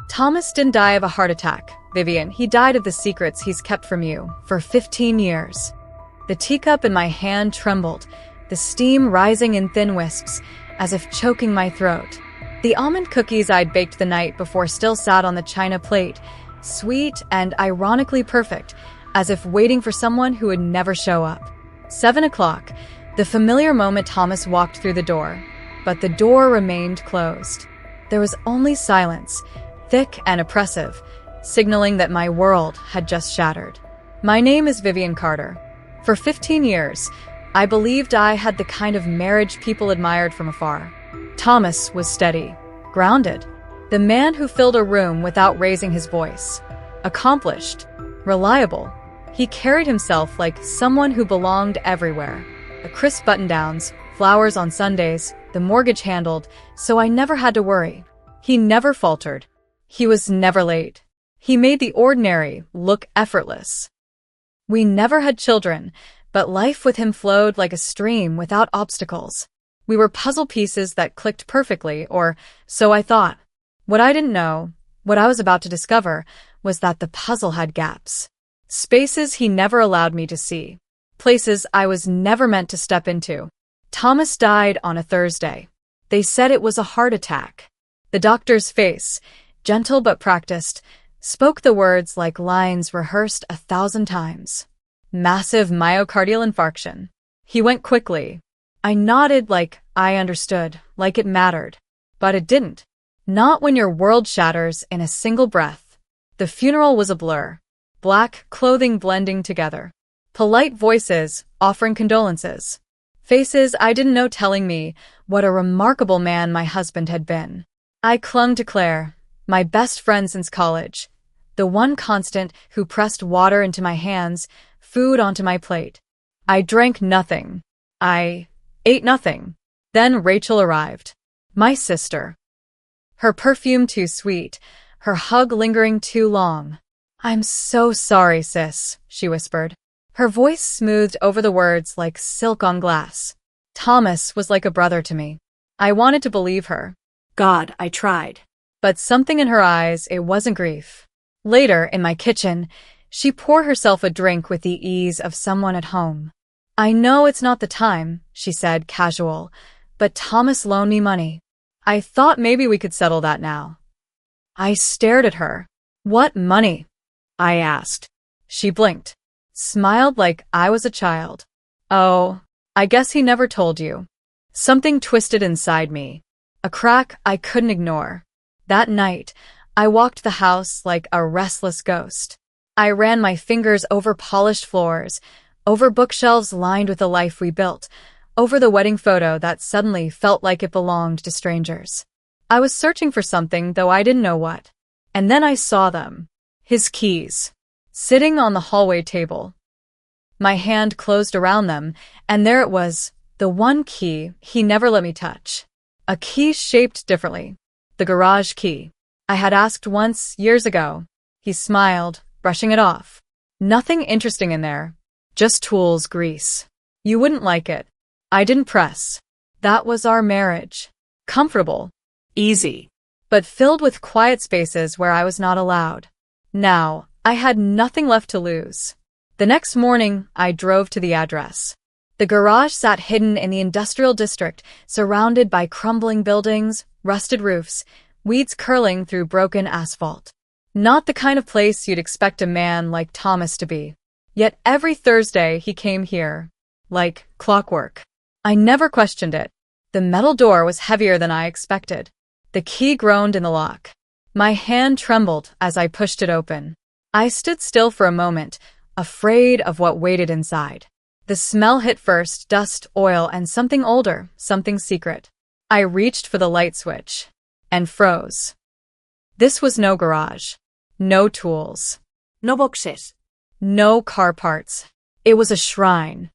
Thomas didn't die of a heart attack, Vivian. He died of the secrets he's kept from you for 15 years. The teacup in my hand trembled, the steam rising in thin wisps, as if choking my throat. The almond cookies I'd baked the night before still sat on the china plate, sweet and ironically perfect, as if waiting for someone who would never show up. 7 o'clock, the familiar moment Thomas walked through the door, but the door remained closed. There was only silence, thick and oppressive, signaling that my world had just shattered. My name is Vivian Carter. For 15 years, I believed I had the kind of marriage people admired from afar. Thomas was steady, grounded, the man who filled a room without raising his voice. Accomplished, reliable. He carried himself like someone who belonged everywhere. The crisp button-downs, flowers on Sundays, the mortgage handled, so I never had to worry. He never faltered. He was never late. He made the ordinary look effortless. We never had children, but life with him flowed like a stream without obstacles. We were puzzle pieces that clicked perfectly, or so I thought. What I didn't know, what I was about to discover, was that the puzzle had gaps. Spaces he never allowed me to see. Places I was never meant to step into. Thomas died on a Thursday. They said it was a heart attack. The doctor's face, gentle but practiced, spoke the words like lines rehearsed 1,000 times. Massive myocardial infarction. He went quickly. I nodded like I understood, like it mattered. But it didn't. Not when your world shatters in a single breath. The funeral was a blur. Black clothing blending together. Polite voices offering condolences. Faces I didn't know telling me what a remarkable man my husband had been. I clung to Claire, my best friend since college. The one constant who pressed water into my hands, food onto my plate. I drank nothing. I ate nothing. Then Rachel arrived. My sister. Her perfume too sweet, her hug lingering too long. "I'm so sorry, sis," she whispered. Her voice smoothed over the words like silk on glass. Thomas was like a brother to me. I wanted to believe her. God, I tried. But something in her eyes, it wasn't grief. Later, in my kitchen, she poured herself a drink with the ease of someone at home. "I know it's not the time," she said, casual, "but Thomas loaned me money. I thought maybe we could settle that now." I stared at her. "What money?" I asked. She blinked, smiled like I was a child. "Oh, I guess he never told you." Something twisted inside me, a crack I couldn't ignore. That night, I walked the house like a restless ghost. I ran my fingers over polished floors, over bookshelves lined with the life we built, over the wedding photo that suddenly felt like it belonged to strangers. I was searching for something, though I didn't know what. And then I saw them. His keys, sitting on the hallway table. My hand closed around them, and there it was, the one key he never let me touch. A key shaped differently. The garage key. I had asked once, years ago. He smiled, brushing it off. "Nothing interesting in there. Just tools, grease. You wouldn't like it." I didn't press. That was our marriage. Comfortable. Easy. But filled with quiet spaces where I was not allowed. Now, I had nothing left to lose. The next morning, I drove to the address. The garage sat hidden in the industrial district, surrounded by crumbling buildings, rusted roofs, weeds curling through broken asphalt. Not the kind of place you'd expect a man like Thomas to be. Yet every Thursday he came here, like clockwork. I never questioned it. The metal door was heavier than I expected. The key groaned in the lock. My hand trembled as I pushed it open. I stood still for a moment, afraid of what waited inside. The smell hit first, dust, oil, and something older, something secret. I reached for the light switch and froze. This was no garage. No tools. No boxes. No car parts. It was a shrine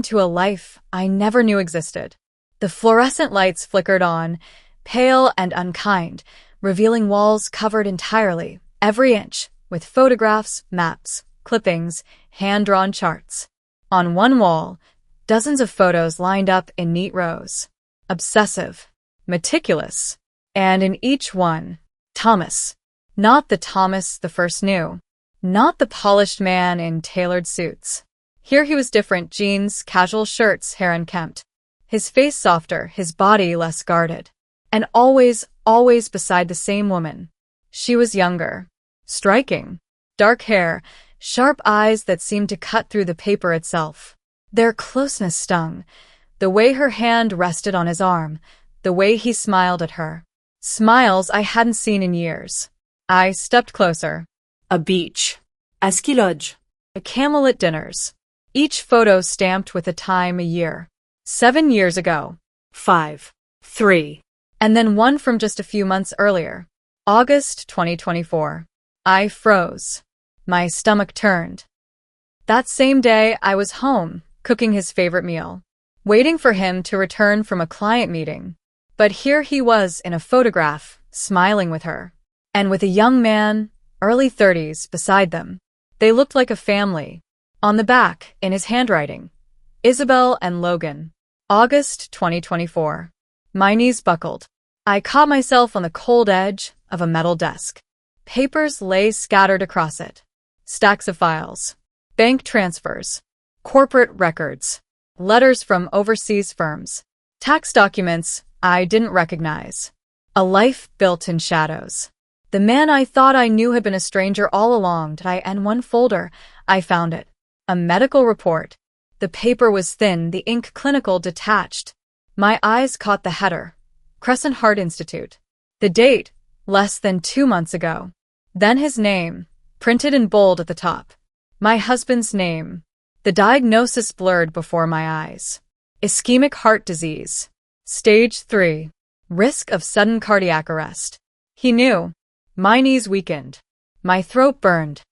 to a life I never knew existed. The fluorescent lights flickered on, pale and unkind, revealing walls covered entirely, every inch, with photographs, maps, clippings, hand-drawn charts. On one wall, dozens of photos lined up in neat rows. Obsessive, meticulous, and in each one, Thomas. Not the Thomas the first knew. Not the polished man in tailored suits. Here he was different: jeans, casual shirts, hair unkempt. His face softer, his body less guarded. And always beside the same woman. She was younger. Striking. Dark hair, sharp eyes that seemed to cut through the paper itself. Their closeness stung. The way her hand rested on his arm, the way he smiled at her. Smiles I hadn't seen in years. I stepped closer. A beach. A ski lodge. A candlelit dinners. Each photo stamped with a time, a year. 7 years ago. 5. 3. And then one from just a few months earlier. August 2024. I froze. My stomach turned. That same day, I was home, cooking his favorite meal, waiting for him to return from a client meeting. But here he was in a photograph, smiling with her. And with a young man, early 30s, beside them. They looked like a family. On the back, in his handwriting, Isabel and Logan. August 2024. My knees buckled. I caught myself on the cold edge of a metal desk. Papers lay scattered across it. Stacks of files. Bank transfers. Corporate records. Letters from overseas firms. Tax documents I didn't recognize. A life built in shadows. The man I thought I knew had been a stranger all along. In one folder, I found it. A medical report. The paper was thin, the ink clinical, detached. My eyes caught the header. Crescent Heart Institute. The date, less than 2 months ago. Then his name, printed in bold at the top. My husband's name. The diagnosis blurred before my eyes. Ischemic heart disease. Stage 3. Risk of sudden cardiac arrest. He knew. My knees weakened. My throat burned.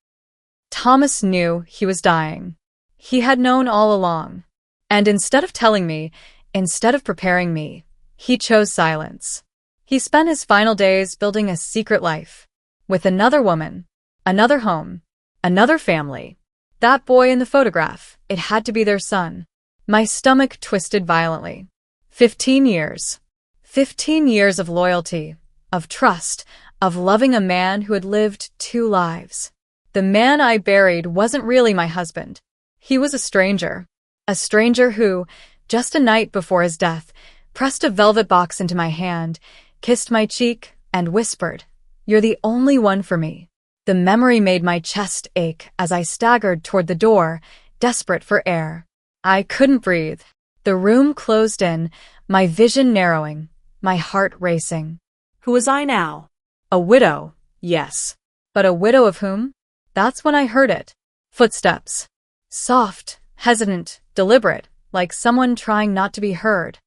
Thomas knew he was dying. He had known all along. And instead of telling me, instead of preparing me, he chose silence. He spent his final days building a secret life. With another woman. Another home. Another family. That boy in the photograph, it had to be their son. My stomach twisted violently. 15 years. 15 years of loyalty, of trust, of loving a man who had lived 2 lives. The man I buried wasn't really my husband. He was a stranger. A stranger who, just a night before his death, pressed a velvet box into my hand, kissed my cheek, and whispered, "You're the only one for me." The memory made my chest ache as I staggered toward the door, desperate for air. I couldn't breathe. The room closed in, my vision narrowing, my heart racing. Who was I now? A widow, yes. But a widow of whom? That's when I heard it. Footsteps. Soft, hesitant, deliberate, like someone trying not to be heard.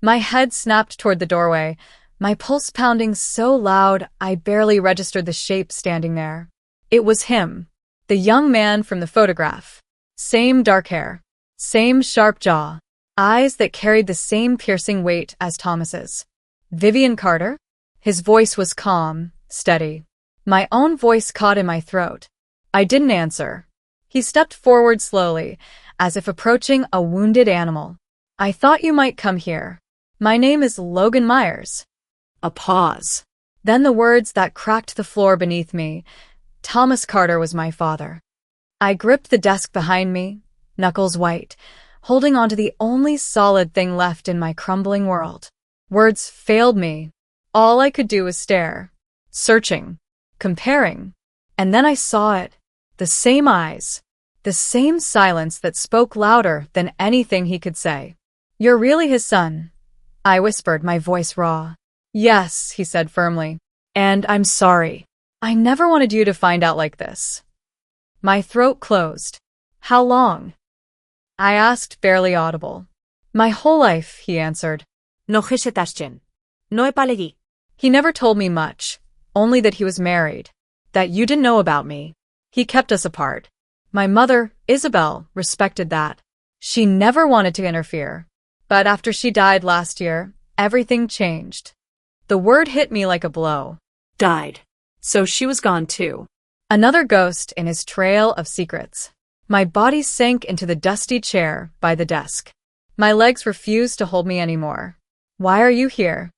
My head snapped toward the doorway, my pulse pounding so loud I barely registered the shape standing there. It was him, the young man from the photograph. Same dark hair, same sharp jaw, eyes that carried the same piercing weight as Thomas's. Vivian Carter? His voice was calm, steady. My own voice caught in my throat. I didn't answer. He stepped forward slowly, as if approaching a wounded animal. "I thought you might come here. My name is Logan Myers." A pause. Then the words that cracked the floor beneath me. Thomas Carter was my father. I gripped the desk behind me, knuckles white, holding onto the only solid thing left in my crumbling world. Words failed me. All I could do was stare, searching, comparing. And then I saw it. The same eyes. The same silence that spoke louder than anything he could say. "You're really his son," I whispered, my voice raw. "Yes," he said firmly. "And I'm sorry. I never wanted you to find out like this." My throat closed. "How long?" I asked, barely audible. "My whole life," he answered. "No hesitaste. No epalegi." He never told me much, only that he was married, that you didn't know about me. He kept us apart. My mother, Isabel, respected that. She never wanted to interfere. But after she died last year, everything changed. The word hit me like a blow. Died. So she was gone too. Another ghost in his trail of secrets. My body sank into the dusty chair by the desk. My legs refused to hold me anymore. "Why are you here?"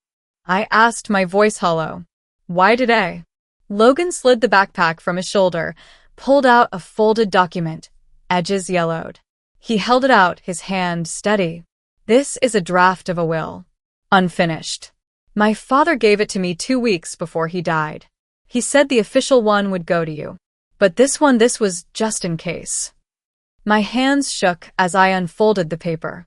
I asked, my voice hollow. Why today? Logan slid the backpack from his shoulder, pulled out a folded document, edges yellowed. He held it out, his hand steady. This is a draft of a will. Unfinished. My father gave it to me 2 weeks before he died. He said the official one would go to you. But this was just in case. My hands shook as I unfolded the paper.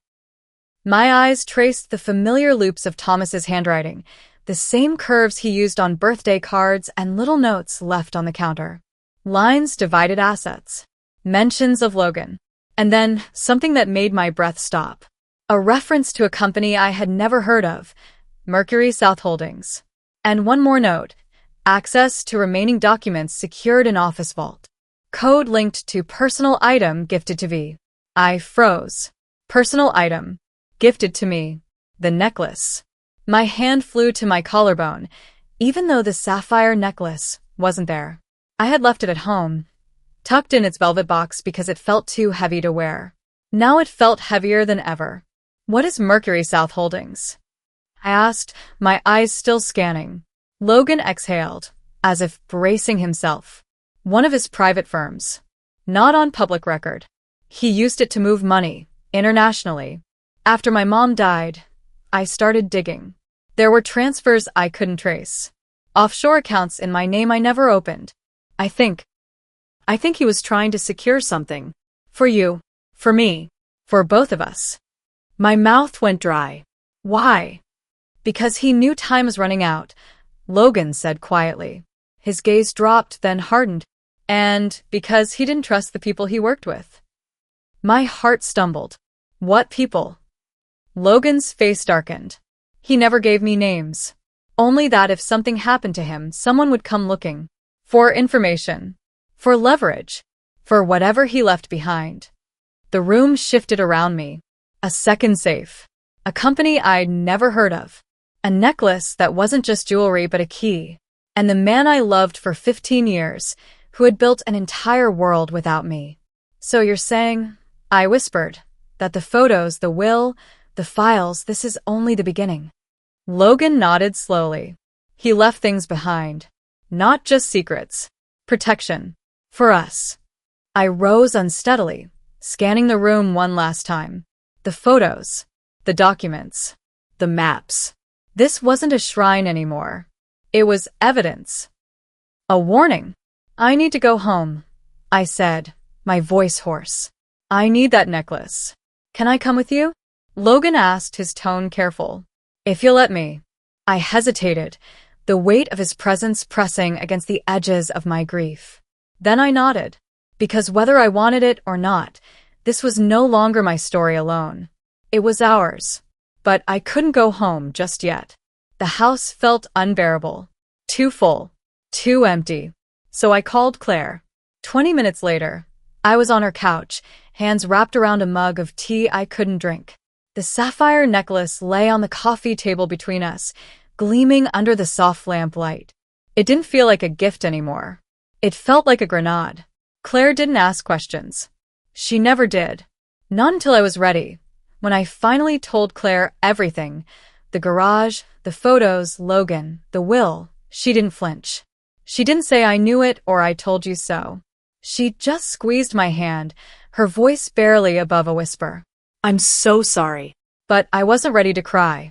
My eyes traced the familiar loops of Thomas's handwriting, the same curves he used on birthday cards and little notes left on the counter. Lines divided assets. Mentions of Logan. And then something that made my breath stop. A reference to a company I had never heard of, Mercury South Holdings. And one more note. Access to remaining documents secured in office vault. Code linked to personal item gifted to V. I froze. Personal item. Gifted to me. The necklace. My hand flew to my collarbone, even though the sapphire necklace wasn't there. I had left it at home, tucked in its velvet box because it felt too heavy to wear. Now it felt heavier than ever. What is Mercury South Holdings? I asked, my eyes still scanning. Logan exhaled, as if bracing himself. One of his private firms. Not on public record. He used it to move money, internationally. After my mom died, I started digging. There were transfers I couldn't trace. Offshore accounts in my name I never opened. I think he was trying to secure something. For you. For me. For both of us. My mouth went dry. Why? Because he knew time was running out, Logan said quietly. His gaze dropped, then hardened. And because he didn't trust the people he worked with. My heart stumbled. What people? Logan's face darkened. He never gave me names. Only that if something happened to him, someone would come looking. For information. For leverage. For whatever he left behind. The room shifted around me. A second safe. A company I'd never heard of. A necklace that wasn't just jewelry but a key. And the man I loved for 15 years, who had built an entire world without me. So you're saying, I whispered, that the photos, the will, the files, this is only the beginning. Logan nodded slowly. He left things behind. Not just secrets. Protection. For us. I rose unsteadily, scanning the room one last time. The photos. The documents. The maps. This wasn't a shrine anymore. It was evidence. A warning. I need to go home, I said, my voice hoarse. I need that necklace. Can I come with you? Logan asked, his tone careful. If you'll let me. I hesitated, the weight of his presence pressing against the edges of my grief. Then I nodded, because whether I wanted it or not, this was no longer my story alone. It was ours. But I couldn't go home just yet. The house felt unbearable. Too full. Too empty. So I called Claire. 20 minutes later, I was on her couch, hands wrapped around a mug of tea I couldn't drink. The sapphire necklace lay on the coffee table between us, gleaming under the soft lamplight. It didn't feel like a gift anymore. It felt like a grenade. Claire didn't ask questions. She never did. Not until I was ready. When I finally told Claire everything, the garage, the photos, Logan, the will, she didn't flinch. She didn't say I knew it or I told you so. She just squeezed my hand, her voice barely above a whisper. I'm so sorry. But I wasn't ready to cry.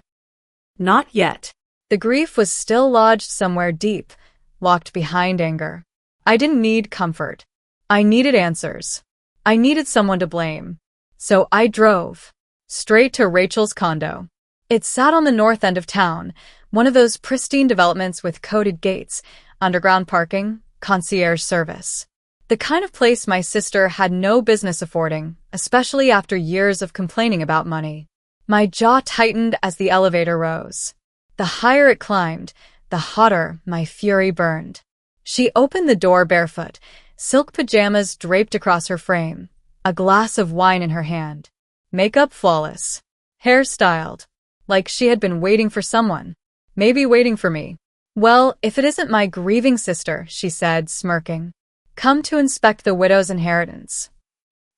Not yet. The grief was still lodged somewhere deep, locked behind anger. I didn't need comfort. I needed answers. I needed someone to blame. So I drove. Straight to Rachel's condo. It sat on the north end of town, one of those pristine developments with coded gates, underground parking, concierge service. The kind of place my sister had no business affording, especially after years of complaining about money. My jaw tightened as the elevator rose. The higher it climbed, the hotter my fury burned. She opened the door barefoot, silk pajamas draped across her frame, a glass of wine in her hand. Makeup flawless. Hair styled. Like she had been waiting for someone. Maybe waiting for me. Well, if it isn't my grieving sister, she said, smirking. Come to inspect the widow's inheritance.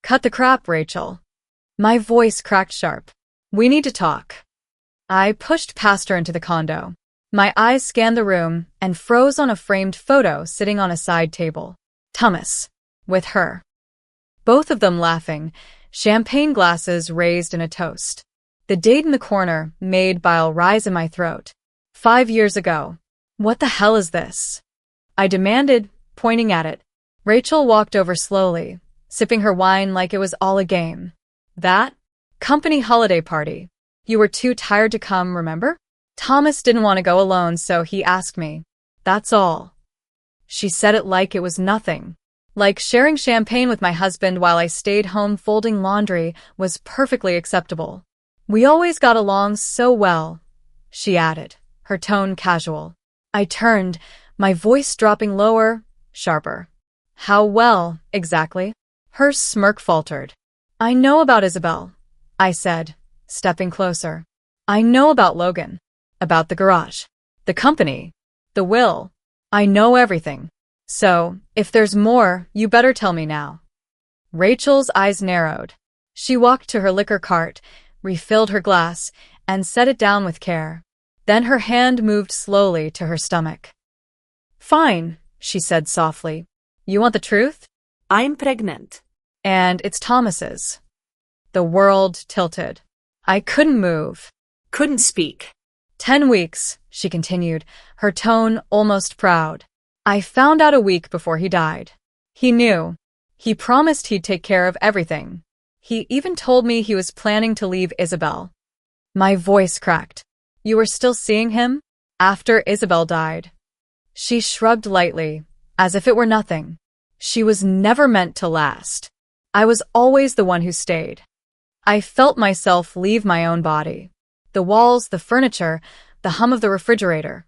Cut the crap, Rachel. My voice cracked sharp. We need to talk. I pushed past her into the condo. My eyes scanned the room and froze on a framed photo sitting on a side table. Thomas. With her. Both of them laughing, champagne glasses raised in a toast. The date in the corner made bile rise in my throat. 5 years ago. What the hell is this? I demanded, pointing at it. Rachel walked over slowly, sipping her wine like it was all a game. That? Company holiday party. You were too tired to come, remember? Thomas didn't want to go alone, so he asked me. That's all. She said it like it was nothing. Like sharing champagne with my husband while I stayed home folding laundry was perfectly acceptable. We always got along so well, she added, her tone casual. I turned, my voice dropping lower, sharper. How well, exactly? Her smirk faltered. I know about Isabel, I said, stepping closer. I know about Logan. About the garage. The company. The will. I know everything. So, if there's more, you better tell me now. Rachel's eyes narrowed. She walked to her liquor cart, refilled her glass, and set it down with care. Then her hand moved slowly to her stomach. Fine, she said softly. You want the truth? I'm pregnant. And it's Thomas's. The world tilted. I couldn't move. Couldn't speak. 10 weeks, she continued, her tone almost proud. I found out a week before he died. He knew. He promised he'd take care of everything. He even told me he was planning to leave Isabel. My voice cracked. You were still seeing him? After Isabel died. She shrugged lightly, as if it were nothing. She was never meant to last. I was always the one who stayed. I felt myself leave my own body. The walls, the furniture, the hum of the refrigerator.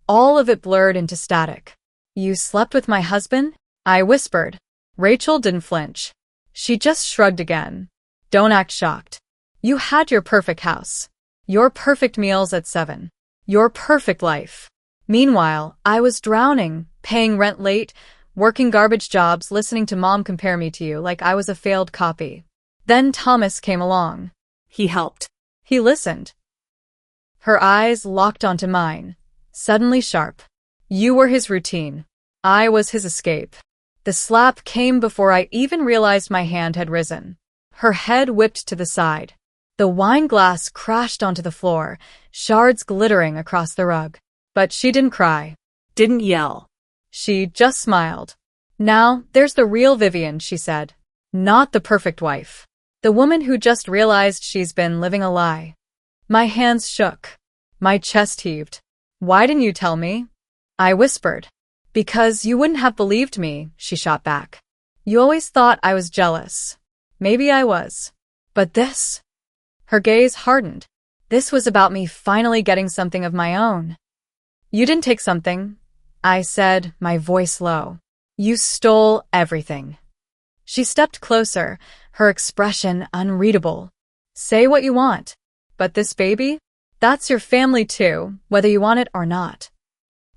All of it blurred into static. You slept with my husband? I whispered. Rachel didn't flinch. She just shrugged again. Don't act shocked. You had your perfect house. Your perfect meals at 7. Your perfect life. Meanwhile, I was drowning, paying rent late, working garbage jobs, listening to mom compare me to you like I was a failed copy. Then Thomas came along. He helped. He listened. Her eyes locked onto mine, suddenly sharp. You were his routine. I was his escape. The slap came before I even realized my hand had risen. Her head whipped to the side. The wine glass crashed onto the floor, shards glittering across the rug. But she didn't cry. Didn't yell. She just smiled. Now, there's the real Vivian, she said. Not the perfect wife. The woman who just realized she's been living a lie. My hands shook. My chest heaved. Why didn't you tell me? I whispered. Because you wouldn't have believed me, she shot back. You always thought I was jealous. Maybe I was. But this? Her gaze hardened. This was about me finally getting something of my own. You didn't take something, I said, my voice low. You stole everything. She stepped closer, her expression unreadable. Say what you want. But this baby? That's your family too, whether you want it or not.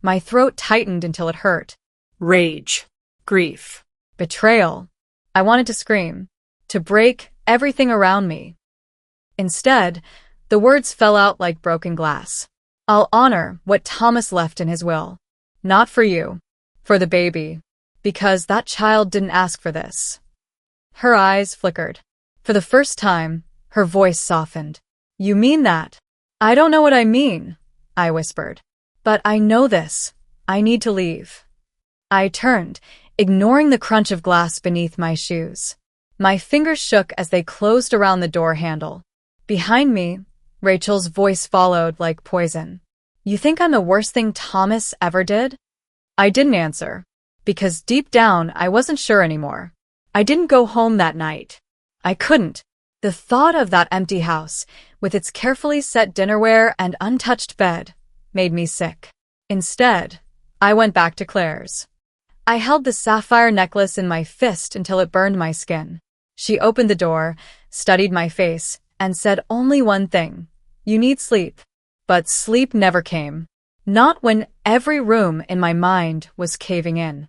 My throat tightened until it hurt. Rage. Grief. Betrayal. I wanted to scream, to break everything around me. Instead, the words fell out like broken glass. I'll honor what Thomas left in his will. Not for you. For the baby. Because that child didn't ask for this. Her eyes flickered. For the first time, her voice softened. You mean that? I don't know what I mean, I whispered. But I know this. I need to leave. I turned, ignoring the crunch of glass beneath my shoes. My fingers shook as they closed around the door handle. Behind me, Rachel's voice followed like poison. You think I'm the worst thing Thomas ever did? I didn't answer, because deep down I wasn't sure anymore. I didn't go home that night. I couldn't. The thought of that empty house, with its carefully set dinnerware and untouched bed, made me sick. Instead, I went back to Claire's. I held the sapphire necklace in my fist until it burned my skin. She opened the door, studied my face, and said only one thing. You need sleep. But sleep never came. Not when every room in my mind was caving in.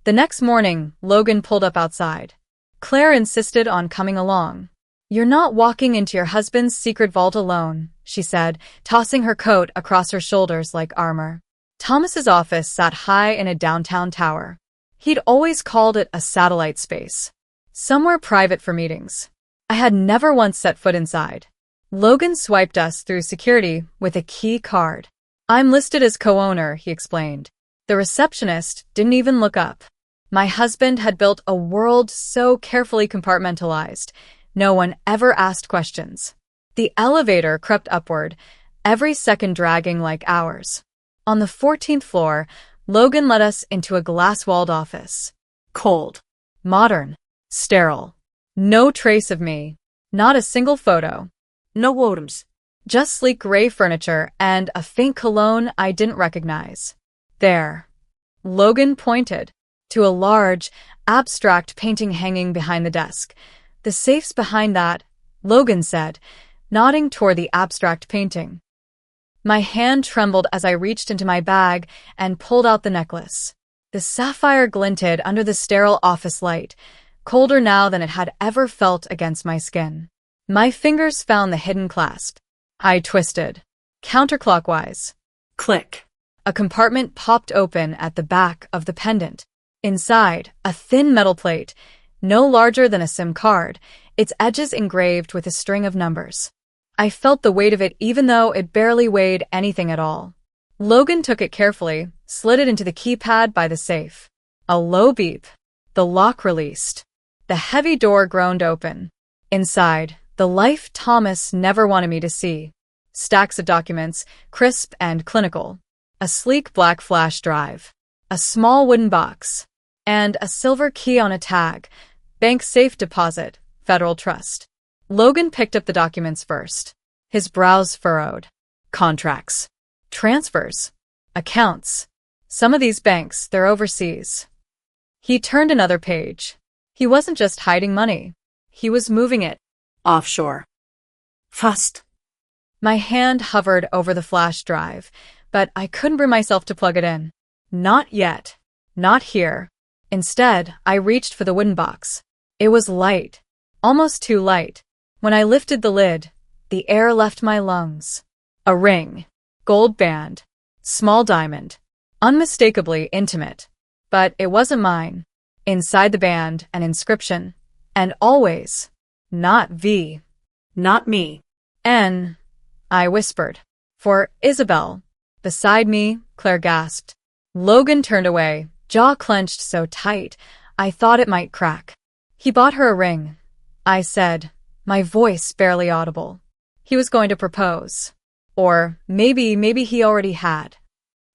The next morning, Logan pulled up outside. Claire insisted on coming along. "You're not walking into your husband's secret vault alone," she said, tossing her coat across her shoulders like armor. Thomas's office sat high in a downtown tower. He'd always called it a satellite space, somewhere private for meetings. I had never once set foot inside. Logan swiped us through security with a key card. "I'm listed as co-owner," he explained. The receptionist didn't even look up. My husband had built a world so carefully compartmentalized, no one ever asked questions. The elevator crept upward, every second dragging like hours. On the 14th floor, Logan led us into a glass-walled office. Cold. Modern. Sterile. No trace of me. Not a single photo. No wodems. Just sleek gray furniture and a faint cologne I didn't recognize. There. Logan pointed to a large, abstract painting hanging behind the desk. "The safe's behind that," Logan said, nodding toward the abstract painting. My hand trembled as I reached into my bag and pulled out the necklace. The sapphire glinted under the sterile office light, colder now than it had ever felt against my skin. My fingers found the hidden clasp. I twisted. Counterclockwise. Click. A compartment popped open at the back of the pendant. Inside, a thin metal plate, no larger than a SIM card, its edges engraved with a string of numbers. I felt the weight of it even though it barely weighed anything at all. Logan took it carefully, slid it into the keypad by the safe. A low beep. The lock released. The heavy door groaned open. Inside, the life Thomas never wanted me to see. Stacks of documents, crisp and clinical. A sleek black flash drive. A small wooden box. And a silver key on a tag. Bank safe deposit, Federal Trust. Logan picked up the documents first. His brows furrowed. Contracts. Transfers. Accounts. Some of these banks, they're overseas. He turned another page. He wasn't just hiding money. He was moving it. Offshore. Fast. My hand hovered over the flash drive, but I couldn't bring myself to plug it in. Not yet. Not here. Instead, I reached for the wooden box. It was light. Almost too light. When I lifted the lid, the air left my lungs. A ring. Gold band. Small diamond. Unmistakably intimate. But it wasn't mine. Inside the band, an inscription. And always. Not V. Not me. N. I whispered. For Isabel. Beside me, Claire gasped. Logan turned away, jaw clenched so tight, I thought it might crack. He bought her a ring, I said, my voice barely audible. He was going to propose. Or maybe he already had.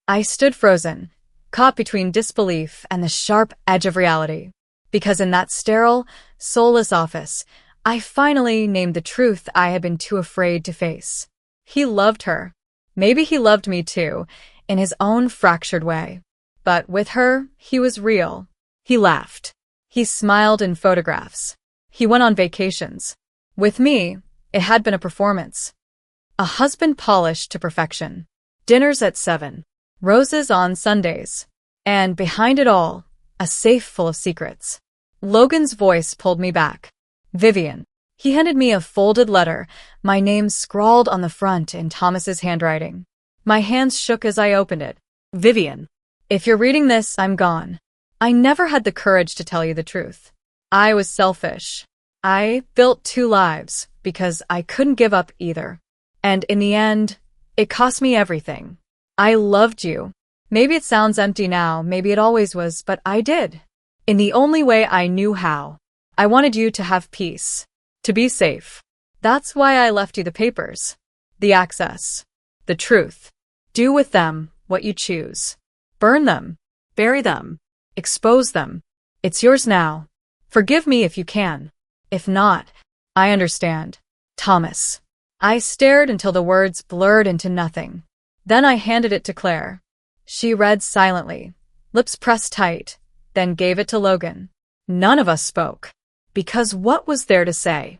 I stood frozen, caught between disbelief and the sharp edge of reality. Because in that sterile, soulless office, I finally named the truth I had been too afraid to face. He loved her. Maybe he loved me too, in his own fractured way. But with her, he was real. He laughed. He smiled in photographs. He went on vacations. With me, it had been a performance. A husband polished to perfection. Dinners at 7. Roses on Sundays. And behind it all, a safe full of secrets. Logan's voice pulled me back. Vivian. He handed me a folded letter, my name scrawled on the front in Thomas's handwriting. My hands shook as I opened it. Vivian. If you're reading this, I'm gone. I never had the courage to tell you the truth. I was selfish. I built 2 lives because I couldn't give up either. And in the end, it cost me everything. I loved you. Maybe it sounds empty now, maybe it always was, but I did. In the only way I knew how. I wanted you to have peace. To be safe. That's why I left you the papers. The access. The truth. Do with them what you choose. Burn them. Bury them. Expose them. It's yours now. Forgive me if you can. If not, I understand. Thomas. I stared until the words blurred into nothing. Then I handed it to Claire. She read silently, lips pressed tight, then gave it to Logan. None of us spoke. Because what was there to say?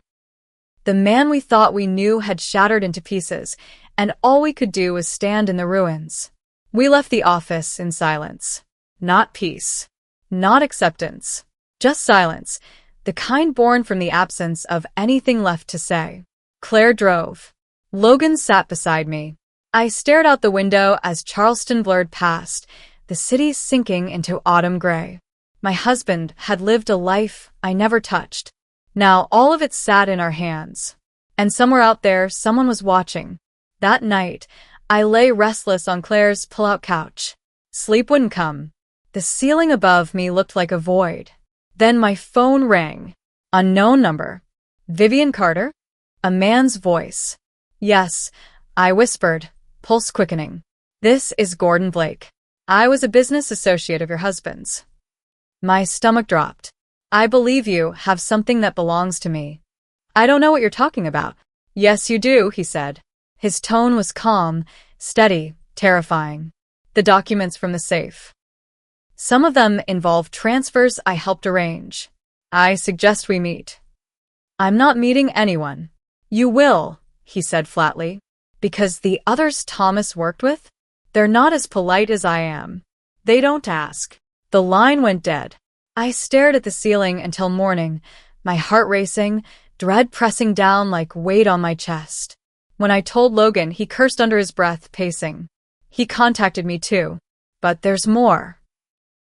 The man we thought we knew had shattered into pieces, and all we could do was stand in the ruins. We left the office in silence. Not peace. Not acceptance. Just silence. the kind born from the absence of anything left to say. Claire drove. Logan sat beside me. I stared out the window as Charleston blurred past, the city sinking into autumn gray. My husband had lived a life I never touched. Now all of it sat in our hands. And somewhere out there, someone was watching. That night, I lay restless on Claire's pull-out couch. Sleep wouldn't come. The ceiling above me looked like a void. Then my phone rang. Unknown number. Vivian Carter? A man's voice. Yes, I whispered, pulse quickening. This is Gordon Blake. I was a business associate of your husband's. My stomach dropped. I believe you have something that belongs to me. I don't know what you're talking about. Yes, you do, he said. His tone was calm, steady, terrifying. The documents from the safe. Some of them involve transfers I helped arrange. I suggest we meet. I'm not meeting anyone. You will, he said flatly. Because the others Thomas worked with? They're not as polite as I am. They don't ask. The line went dead. I stared at the ceiling until morning, my heart racing, dread pressing down like weight on my chest. When I told Logan, he cursed under his breath, pacing. He contacted me too. But there's more.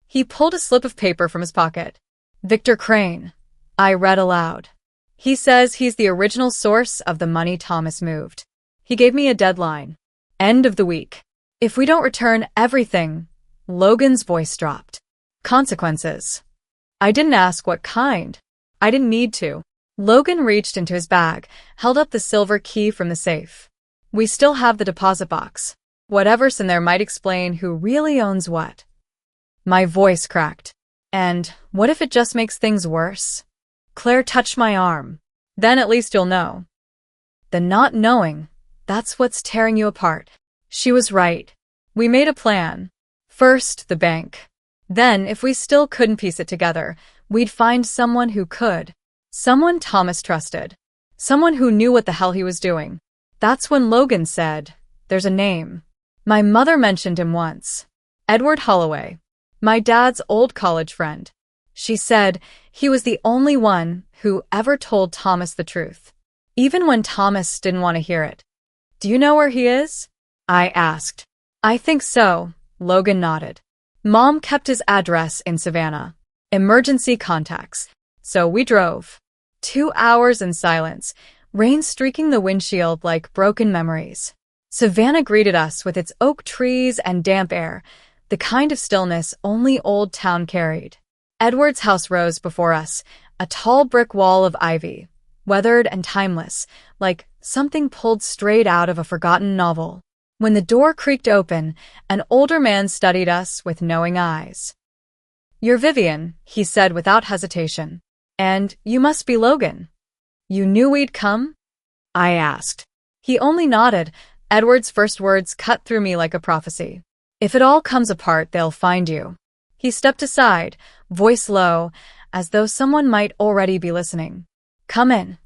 He pulled a slip of paper from his pocket. Victor Crane. I read aloud. He says he's the original source of the money Thomas moved. He gave me a deadline. End of the week. If we don't return everything, Logan's voice dropped. Consequences. I didn't ask what kind. I didn't need to. Logan reached into his bag, held up the silver key from the safe. We still have the deposit box. Whatever's in there might explain who really owns what. My voice cracked. And what if it just makes things worse? Claire touched my arm. Then at least you'll know. The not knowing, that's what's tearing you apart. She was right. We made a plan. First, the bank. Then, if we still couldn't piece it together, we'd find someone who could. Someone Thomas trusted. Someone who knew what the hell he was doing. That's when Logan said, there's a name. My mother mentioned him once. Edward Holloway. My dad's old college friend. She said he was the only one who ever told Thomas the truth. Even when Thomas didn't want to hear it. Do you know where he is? I asked. I think so, Logan nodded. Mom kept his address in Savannah. Emergency contacts. So we drove. 2 hours in silence, rain streaking the windshield like broken memories. Savannah greeted us with its oak trees and damp air, the kind of stillness only Old Town carried. Edward's house rose before us, a tall brick wall of ivy, weathered and timeless, like something pulled straight out of a forgotten novel. When the door creaked open, an older man studied us with knowing eyes. You're Vivian, he said without hesitation. And you must be Logan. You knew we'd come? I asked. He only nodded. Edward's first words cut through me like a prophecy. If it all comes apart, they'll find you. He stepped aside, voice low, as though someone might already be listening. Come in.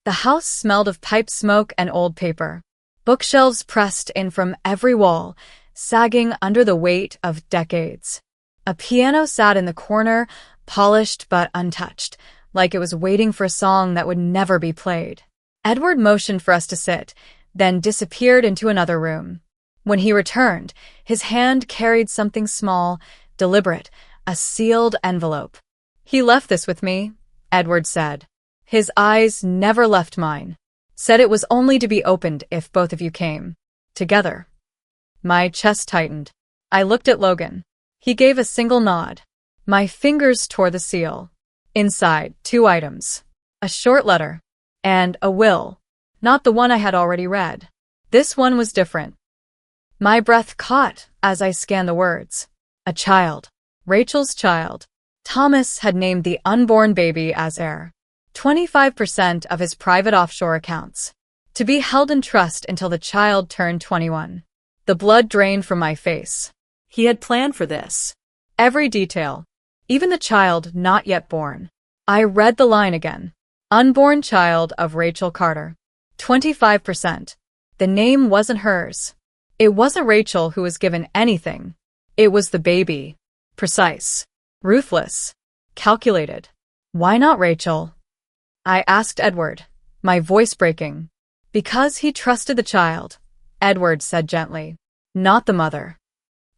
The house smelled of pipe smoke and old paper. Bookshelves pressed in from every wall, sagging under the weight of decades. A piano sat in the corner, polished but untouched, like it was waiting for a song that would never be played. Edward motioned for us to sit, then disappeared into another room. When he returned, his hand carried something small, deliberate, a sealed envelope. He left this with me, Edward said. His eyes never left mine. Said it was only to be opened if both of you came. Together. My chest tightened. I looked at Logan. He gave a single nod. My fingers tore the seal. Inside, 2 items. A short letter. And a will. Not the one I had already read. This one was different. My breath caught as I scanned the words. A child. Rachel's child. Thomas had named the unborn baby as heir. 25% of his private offshore accounts. To be held in trust until the child turned 21. The blood drained from my face. He had planned for this. Every detail. Even the child not yet born. I read the line again. Unborn child of Rachel Carter. 25%. The name wasn't hers. It wasn't Rachel who was given anything. It was the baby. Precise. Ruthless. Calculated. Why not Rachel? I asked Edward, my voice breaking. Because he trusted the child, Edward said gently. Not the mother.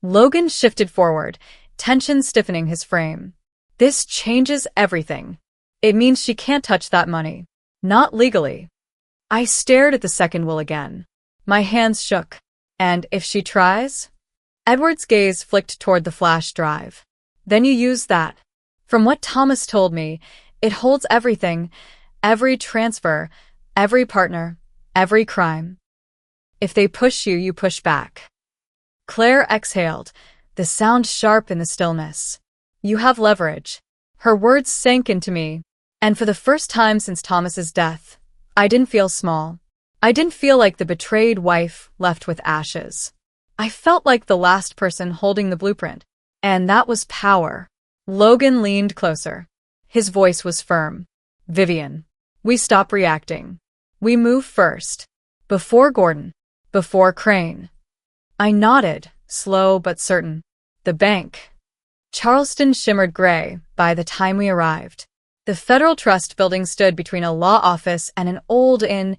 Logan shifted forward, tension stiffening his frame. This changes everything. It means she can't touch that money. Not legally. I stared at the second will again. My hands shook. And if she tries? Edward's gaze flicked toward the flash drive. Then you use that. From what Thomas told me, it holds everything, every transfer, every partner, every crime. If they push you, you push back. Claire exhaled, the sound sharp in the stillness. You have leverage. Her words sank into me, and for the first time since Thomas's death, I didn't feel small. I didn't feel like the betrayed wife left with ashes. I felt like the last person holding the blueprint, and that was power. Logan leaned closer. His voice was firm. Vivian, we stop reacting. We move first. Before Gordon. Before Crane. I nodded, slow but certain. The bank. Charleston shimmered gray by the time we arrived. The Federal Trust building stood between a law office and an old inn,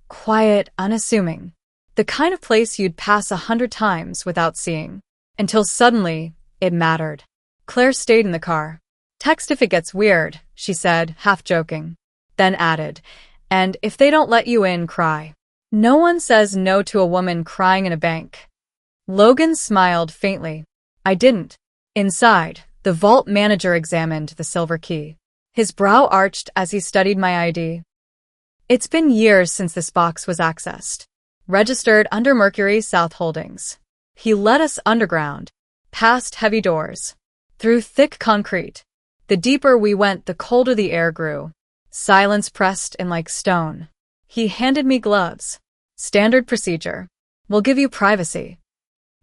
quiet, unassuming. The kind of place you'd pass 100 times without seeing. Until suddenly, it mattered. Claire stayed in the car. Text if it gets weird, she said, half joking. Then added, and if they don't let you in, cry. No one says no to a woman crying in a bank. Logan smiled faintly. I didn't. Inside, the vault manager examined the silver key. His brow arched as he studied my ID. It's been years since this box was accessed. Registered under Mercury South Holdings. He led us underground, past heavy doors, through thick concrete. The deeper we went, the colder the air grew. Silence pressed in like stone. He handed me gloves. Standard procedure. We'll give you privacy.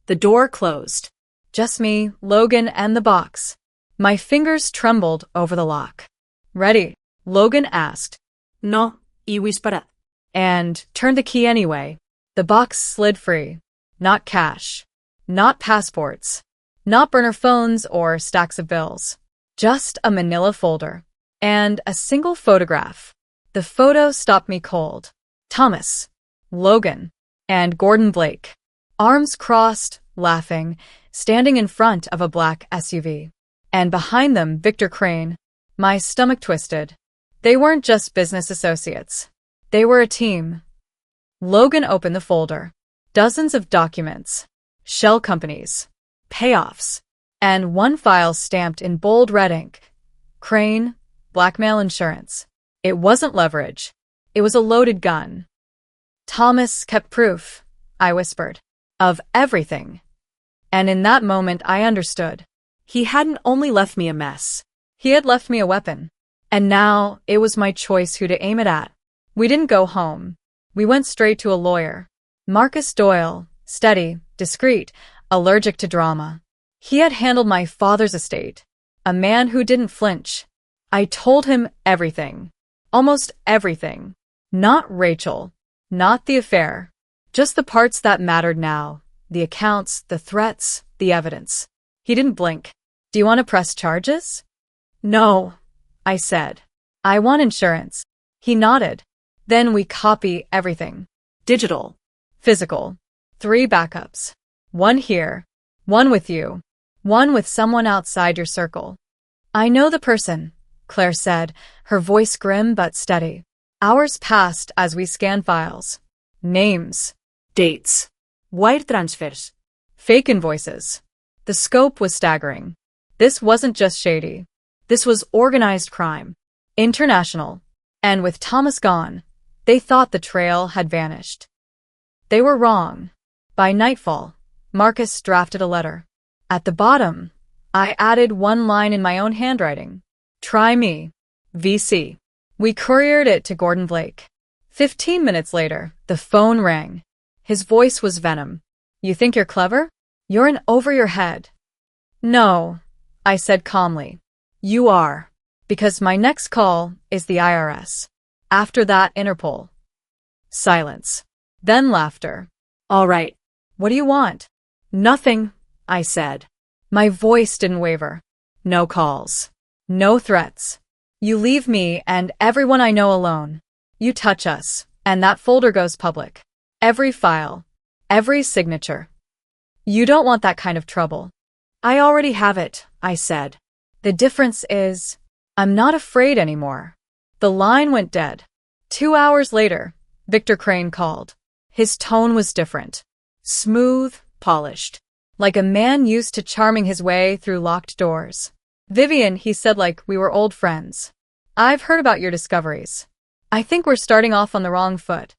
The door closed. Just me, Logan, and the box. My fingers trembled over the lock. Ready? Logan asked. No, y whisperad. And turned the key anyway. The box slid free. Not cash. Not passports. Not burner phones or stacks of bills. Just a manila folder. And a single photograph. The photo stopped me cold. Thomas, Logan, and Gordon Blake. Arms crossed, laughing, standing in front of a black SUV. And behind them, Victor Crane. My stomach twisted. They weren't just business associates. They were a team. Logan opened the folder. Dozens of documents. Shell companies. Payoffs. And one file stamped in bold red ink. Crane, blackmail insurance. It wasn't leverage. It was a loaded gun. Thomas kept proof, I whispered, of everything. And in that moment I understood. He hadn't only left me a mess. He had left me a weapon. And now it was my choice who to aim it at. We didn't go home. We went straight to a lawyer. Marcus Doyle, steady, discreet, allergic to drama. He had handled my father's estate. A man who didn't flinch. I told him everything. Almost everything. Not Rachel. Not the affair. Just the parts that mattered now. The accounts, the threats, the evidence. He didn't blink. Do you want to press charges? No, I said. I want insurance. He nodded. Then we copy everything. Digital. Physical. 3 backups. 1 here. 1 with you. 1 with someone outside your circle. I know the person, Claire said, her voice grim but steady. Hours passed as we scanned files. Names. Dates. Wire transfers. Fake invoices. The scope was staggering. This wasn't just shady. This was organized crime. International. And with Thomas gone, they thought the trail had vanished. They were wrong. By nightfall, Marcus drafted a letter. At the bottom, I added 1 line in my own handwriting. Try me. VC. We couriered it to Gordon Blake. 15 minutes later, the phone rang. His voice was venom. You think you're clever? You're in over your head. No, I said calmly. You are. Because my next call is the IRS. After that, Interpol. Silence. Then laughter. All right. What do you want? Nothing, I said. My voice didn't waver. No calls. No threats. You leave me and everyone I know alone. You touch us, and that folder goes public. Every file. Every signature. You don't want that kind of trouble. I already have it, I said. The difference is, I'm not afraid anymore. The line went dead. 2 hours later, Victor Crane called. His tone was different. Smooth, polished. Like a man used to charming his way through locked doors. Vivian, he said like we were old friends. I've heard about your discoveries. I think we're starting off on the wrong foot.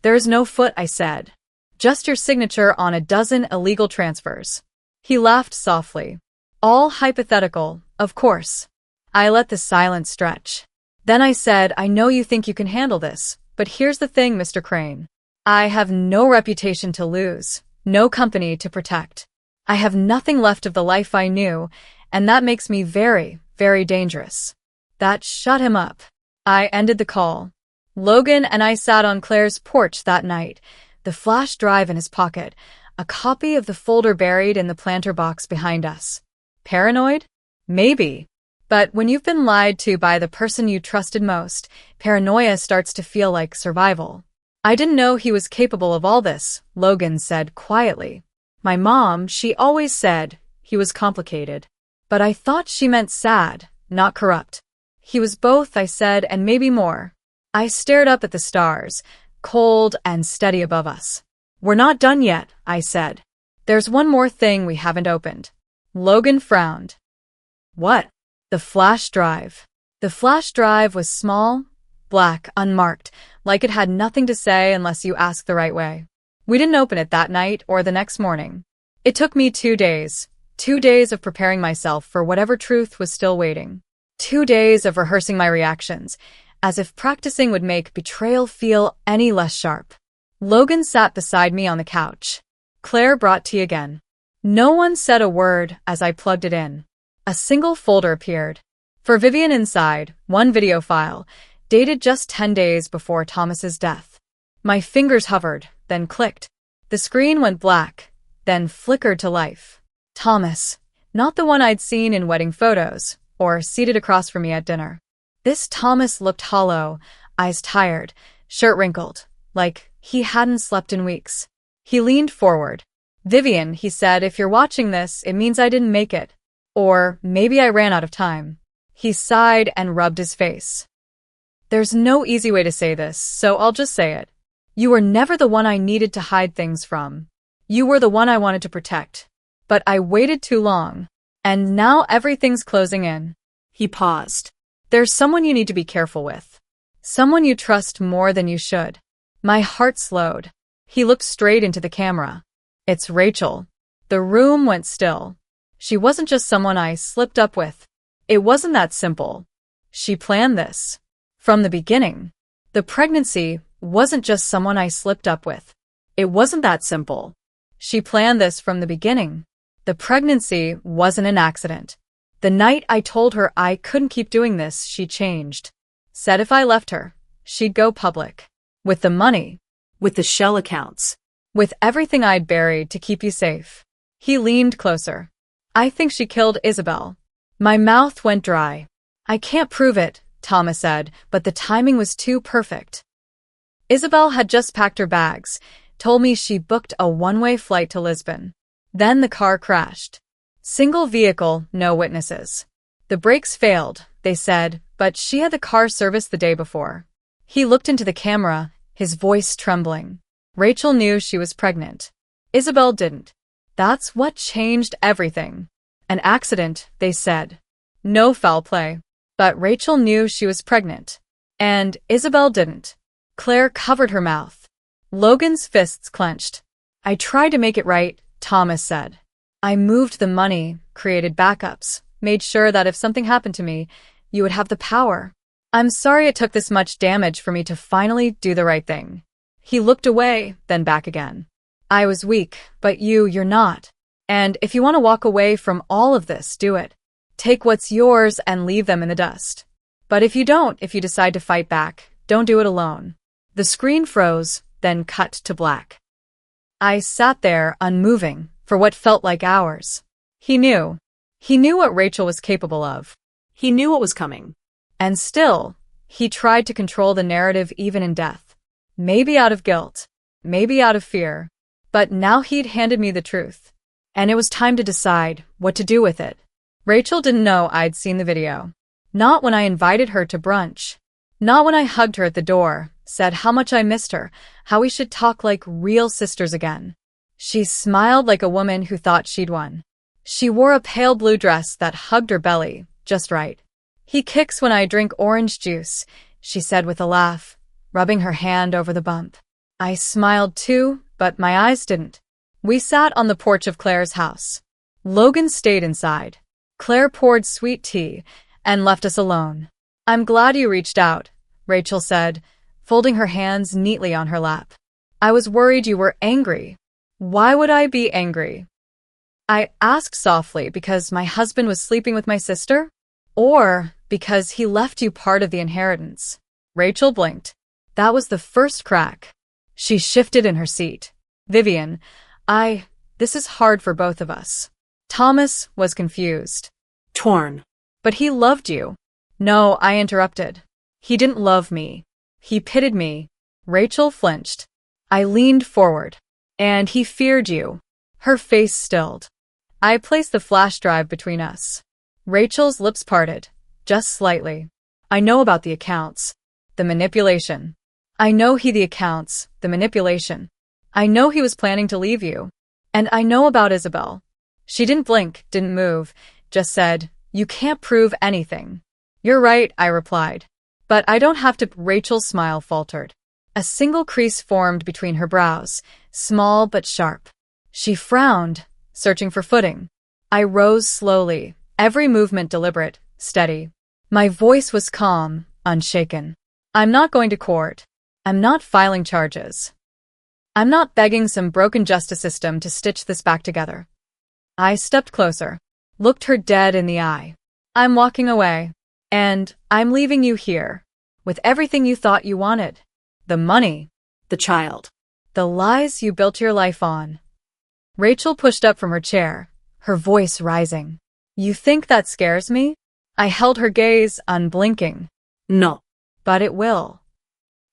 There's no foot, I said. Just your signature on a dozen illegal transfers. He laughed softly. All hypothetical, of course. I let the silence stretch. Then I said, I know you think you can handle this, but here's the thing, Mr. Crane. I have no reputation to lose, no company to protect. I have nothing left of the life I knew, and that makes me very, very dangerous. That shut him up. I ended the call. Logan and I sat on Claire's porch that night, the flash drive in his pocket, a copy of the folder buried in the planter box behind us. Paranoid? Maybe. But when you've been lied to by the person you trusted most, paranoia starts to feel like survival. I didn't know he was capable of all this, Logan said quietly. My mom, she always said he was complicated. But I thought she meant sad, not corrupt. He was both, I said, and maybe more. I stared up at the stars, cold and steady above us. We're not done yet, I said. There's one more thing we haven't opened. Logan frowned. What? The flash drive. The flash drive was small, black, unmarked, like it had nothing to say unless you asked the right way. We didn't open it that night or the next morning. It took me 2 days. 2 days of preparing myself for whatever truth was still waiting. 2 days of rehearsing my reactions, as if practicing would make betrayal feel any less sharp. Logan sat beside me on the couch. Claire brought tea again. No one said a word as I plugged it in. A single folder appeared. For Vivian inside, one video file, dated just 10 days before Thomas's death. My fingers hovered, then clicked. The screen went black, then flickered to life. Thomas. Not the one I'd seen in wedding photos, or seated across from me at dinner. This Thomas looked hollow, eyes tired, shirt wrinkled, like he hadn't slept in weeks. He leaned forward. Vivian, he said, if you're watching this, it means I didn't make it. Or maybe I ran out of time. He sighed and rubbed his face. There's no easy way to say this, so I'll just say it. You were never the one I needed to hide things from. You were the one I wanted to protect. But I waited too long. And now everything's closing in. He paused. There's someone you need to be careful with. Someone you trust more than you should. My heart slowed. He looked straight into the camera. It's Rachel. The room went still. She wasn't just someone I slipped up with. It wasn't that simple. She planned this. From the beginning. The pregnancy wasn't just someone I slipped up with. It wasn't that simple. She planned this from the beginning. The pregnancy wasn't an accident. The night I told her I couldn't keep doing this, she changed. Said if I left her, she'd go public. With the money. With the shell accounts. With everything I'd buried to keep you safe. He leaned closer. I think she killed Isabel. My mouth went dry. I can't prove it, Thomas said, but the timing was too perfect. Isabel had just packed her bags, told me she booked a one-way flight to Lisbon. Then the car crashed. Single vehicle, no witnesses. The brakes failed, they said, but she had the car serviced the day before. He looked into the camera, his voice trembling. Rachel knew she was pregnant. Isabel didn't. That's what changed everything. An accident, they said. No foul play. But Rachel knew she was pregnant. And Isabel didn't. Claire covered her mouth. Logan's fists clenched. I tried to make it right, Thomas said. I moved the money, created backups, made sure that if something happened to me, you would have the power. I'm sorry it took this much damage for me to finally do the right thing. He looked away, then back again. I was weak, but you're not. And if you want to walk away from all of this, do it. Take what's yours and leave them in the dust. But if you don't, if you decide to fight back, don't do it alone. The screen froze, then cut to black. I sat there, unmoving, for what felt like hours. He knew. He knew what Rachel was capable of. He knew what was coming. And still, he tried to control the narrative even in death. Maybe out of guilt, maybe out of fear, but now he'd handed me the truth. And it was time to decide what to do with it. Rachel didn't know I'd seen the video. Not when I invited her to brunch. Not when I hugged her at the door, said how much I missed her, how we should talk like real sisters again. She smiled like a woman who thought she'd won. She wore a pale blue dress that hugged her belly, just right. He kicks when I drink orange juice, she said with a laugh, rubbing her hand over the bump. I smiled too, but my eyes didn't. We sat on the porch of Claire's house. Logan stayed inside. Claire poured sweet tea and left us alone. I'm glad you reached out, Rachel said, folding her hands neatly on her lap. I was worried you were angry. Why would I be angry? I asked softly because my husband was sleeping with my sister? Or because he left you part of the inheritance? Rachel blinked. That was the first crack. She shifted in her seat. Vivian, this is hard for both of us. Thomas was confused. Torn. But he loved you. No, I interrupted. He didn't love me. He pitied me. Rachel flinched. I leaned forward. And he feared you. Her face stilled. I placed the flash drive between us. Rachel's lips parted, just slightly. I know about the accounts. The manipulation. I know the accounts, the manipulation. I know he was planning to leave you. And I know about Isabel. She didn't blink, didn't move, just said, you can't prove anything. You're right, I replied. But I don't have to. Rachel's smile faltered. A single crease formed between her brows, small but sharp. She frowned, searching for footing. I rose slowly, every movement deliberate, steady. My voice was calm, unshaken. I'm not going to court. I'm not filing charges. I'm not begging some broken justice system to stitch this back together. I stepped closer, looked her dead in the eye. I'm walking away. And I'm leaving you here, with everything you thought you wanted. The money. The child. The lies you built your life on. Rachel pushed up from her chair, her voice rising. You think that scares me? I held her gaze, unblinking. No. But it will.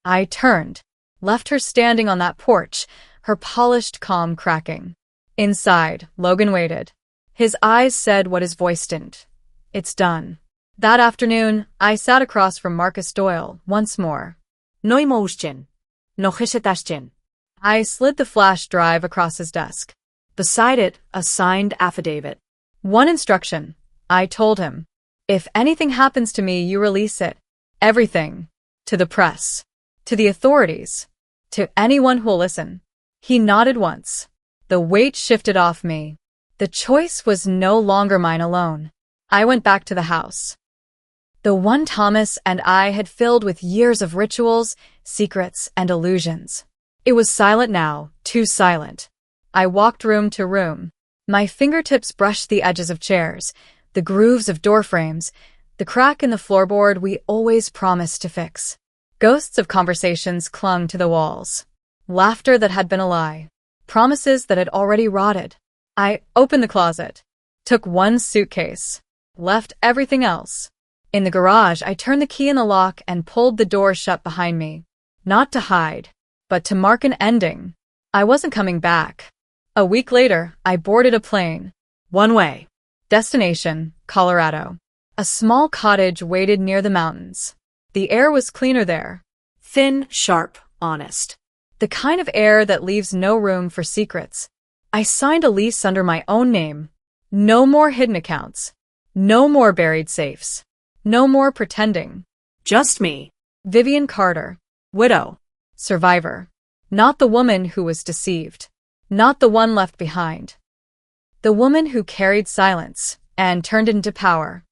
I turned, left her standing on that porch, her polished calm cracking. Inside, Logan waited. His eyes said what his voice didn't. It's done. That afternoon, I sat across from Marcus Doyle once more. No emotion. No hesitation. I slid the flash drive across his desk. Beside it, a signed affidavit. One instruction. I told him. If anything happens to me, you release it. Everything. To the press. To the authorities. To anyone who'll listen. He nodded once. The weight shifted off me. The choice was no longer mine alone. I went back to the house. The one Thomas and I had filled with years of rituals, secrets, and illusions. It was silent now, too silent. I walked room to room. My fingertips brushed the edges of chairs, the grooves of door frames, the crack in the floorboard we always promised to fix. Ghosts of conversations clung to the walls. Laughter that had been a lie. Promises that had already rotted. I opened the closet. Took one suitcase. Left everything else. In the garage, I turned the key in the lock and pulled the door shut behind me. Not to hide, but to mark an ending. I wasn't coming back. A week later, I boarded a plane. One way. Destination, Colorado. A small cottage waited near the mountains. The air was cleaner there. Thin, sharp, honest. The kind of air that leaves no room for secrets. I signed a lease under my own name. No more hidden accounts. No more buried safes. No more pretending. Just me. Vivian Carter. Widow. Survivor. Not the woman who was deceived. Not the one left behind. The woman who carried silence and turned it into power.